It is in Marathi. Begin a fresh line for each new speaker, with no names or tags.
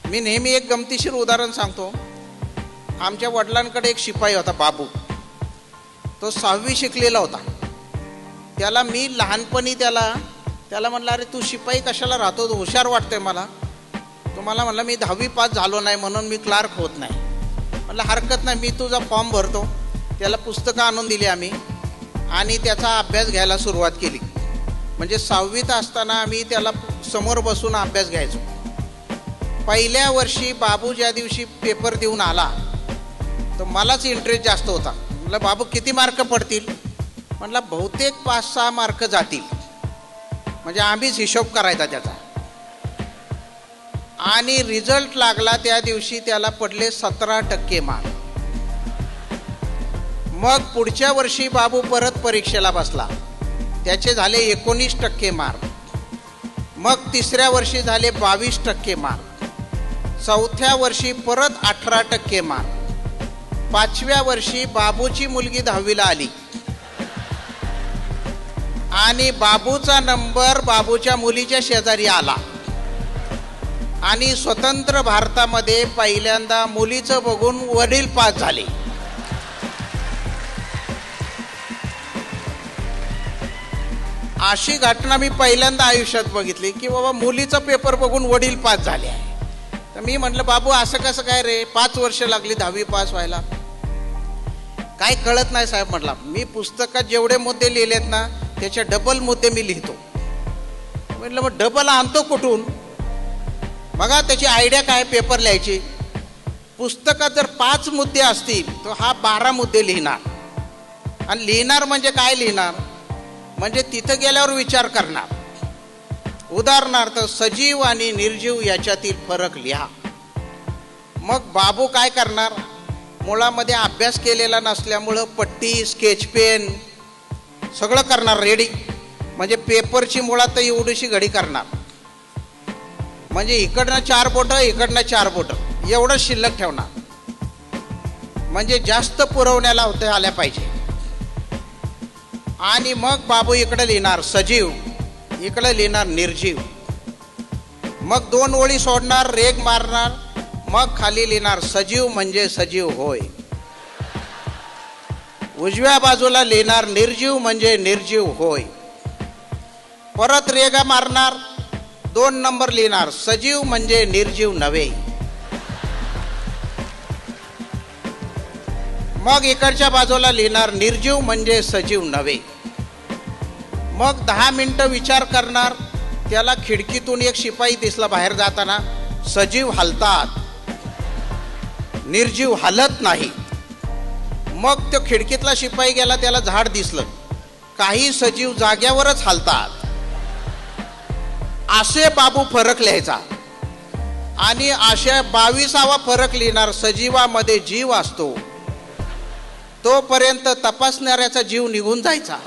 मी नेहमी एक गमतीशीर उदाहरण सांगतो. आमच्या वडिलांकडे एक शिपाई होता बाबू. तो 6वी शिकलेला होता. त्याला मी लहानपणी त्याला म्हणलं, अरे तू शिपाई कशाला राहतो, हुशार वाटतंय मला. तो मला म्हणला, मी 10वी पास झालो नाही म्हणून मी क्लार्क होत नाही. म्हणलं हरकत नाही, मी तुझा फॉर्म भरतो. त्याला पुस्तकं आणून दिली आम्ही आणि त्याचा अभ्यास घ्यायला सुरुवात केली. म्हणजे 6वीत असताना आम्ही त्याला समोर बसून अभ्यास घ्यायचो. पहिल्या वर्षी बाबू ज्या दिवशी पेपर देऊन आला तर मलाच इंटरेस्ट जास्त होता. म्हटलं बाबू किती मार्क पडतील. म्हटलं बहुतेक 5-6 मार्क जातील. म्हणजे आम्हीच हिशोब करायचा त्याचा. आणि रिझल्ट लागला त्या दिवशी त्याला पडले 17% मार्क. मग पुढच्या वर्षी बाबू परत परीक्षेला बसला. त्याचे झाले 19% मार्क. मग तिसऱ्या वर्षी झाले 22% मार्क. चौथ्या वर्षी परत 18% मार्क. 5व्या वर्षी बाबूची मुलगी 10वीला आली आणि बाबूचा नंबर बाबूच्या मुलीच्या शेजारी आला. आणि स्वतंत्र भारतामध्ये पहिल्यांदा मुलीचं बघून वडील पास झाले. अशी घटना मी पहिल्यांदा आयुष्यात बघितली की बाबा मुलीचा पेपर बघून वडील पास झाले आहे. तर मी म्हटलं बाबू असं कसं काय रे, 5 वर्ष लागली 10वी पास व्हायला. काय कळत नाही साहेब. म्हटला मी पुस्तकात जेवढे मुद्दे लिहिलेत ना त्याच्या डबल मुद्दे मी लिहितो. म्हटलं मग डबल आणतो कुठून. बघा त्याची आयडिया काय पेपर लिहायची. पुस्तकात जर 5 मुद्दे असतील तर हा 12 मुद्दे लिहिणार. आणि लिहिणार म्हणजे काय लिहिणार, म्हणजे तिथं गेल्यावर विचार करणार. उदाहरणार्थ सजीव आणि निर्जीव याच्यातील फरक लिहा. मग बाबू काय करणार, मुळामध्ये अभ्यास केलेला नसल्यामुळं पट्टी स्केच पेन सगळं करणार रेडी. म्हणजे पेपरची मुळात एवढीशी घडी करणार. म्हणजे इकडनं 4 बोटं इकडनं 4 बोटं एवढं शिल्लक ठेवणार. म्हणजे जास्त पुरवण्याला होते आल्या पाहिजे. आणि मग बाबू इकडे लिहिणार सजीव, इकडे लिहिणार निर्जीव. मग 2 ओळी सोडणार, रेग मारणार. मग खाली लिहिणार सजीव म्हणजे सजीव होय. उजव्या बाजूला लिहिणार निर्जीव म्हणजे निर्जीव होय. परत रेगा मारणार, 2 नंबर लिहिणार सजीव म्हणजे निर्जीव नव्हे. मग इकडच्या बाजूला लिहिणार निर्जीव म्हणजे सजीव नव्हे. मग 10 मिनिटं विचार करणार. त्याला खिडकीतून एक शिपाई दिसला बाहेर जाताना. सजीव हलतात, निर्जीव हलत नाही. मग तो खिडकीतला शिपाई गेला, त्याला झाड दिसलं. काही सजीव जाग्यावरच हलतात. असे बाबू फरक लिहायचा. आणि अशा 22वा फरक लिहिणार सजीवामध्ये जीव असतो. तोपर्यंत तपासणाऱ्याचा जीव निघून जायचा.